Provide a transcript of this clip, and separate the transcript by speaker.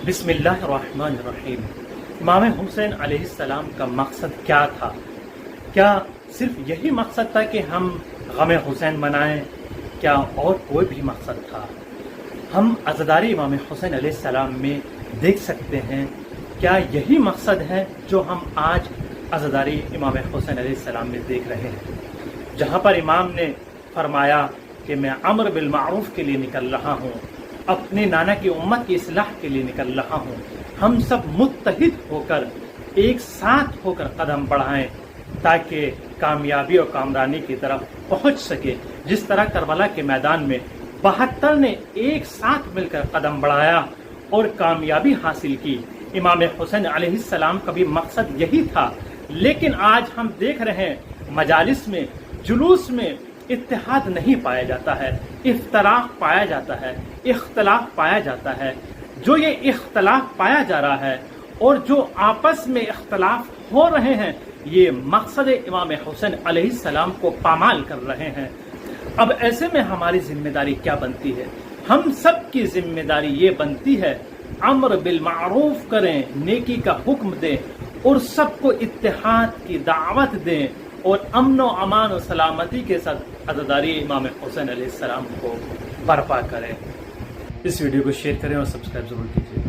Speaker 1: بسم اللہ الرحمن الرحیم۔ امام حسین علیہ السلام کا مقصد کیا تھا؟ کیا صرف یہی مقصد تھا کہ ہم غم حسین منائیں؟ کیا اور کوئی بھی مقصد تھا؟ ہم عزاداری امام حسین علیہ السلام میں دیکھ سکتے ہیں۔ کیا یہی مقصد ہے جو ہم آج عزاداری امام حسین علیہ السلام میں دیکھ رہے ہیں، جہاں پر امام نے فرمایا کہ میں امر بالمعروف کے لیے نکل رہا ہوں، اپنے نانا کی امت کی اصلاح کے لیے نکل رہا ہوں۔ ہم سب متحد ہو کر ایک ساتھ ہو کر قدم بڑھائیں تاکہ کامیابی اور کامرانی کی طرف پہنچ سکے۔ جس طرح کربلا کے میدان میں 72 نے ایک ساتھ مل کر قدم بڑھایا اور کامیابی حاصل کی، امام حسین علیہ السلام کا بھی مقصد یہی تھا۔ لیکن آج ہم دیکھ رہے ہیں مجالس میں، جلوس میں اتحاد نہیں پایا جاتا ہے، اختلاف پایا جاتا ہے، اختلاف پایا جاتا ہے۔ جو یہ اختلاف پایا جا رہا ہے اور جو آپس میں اختلاف ہو رہے ہیں، یہ مقصد امام حسین علیہ السلام کو پامال کر رہے ہیں۔ اب ایسے میں ہماری ذمہ داری کیا بنتی ہے؟ ہم سب کی ذمہ داری یہ بنتی ہے امر بالمعروف کریں، نیکی کا حکم دیں اور سب کو اتحاد کی دعوت دیں اور امن و امان و سلامتی کے ساتھ عزاداری امام حسین علیہ السلام کو برپا کریں۔ اس ویڈیو کو شیئر کریں اور سبسکرائب ضرور کیجیے۔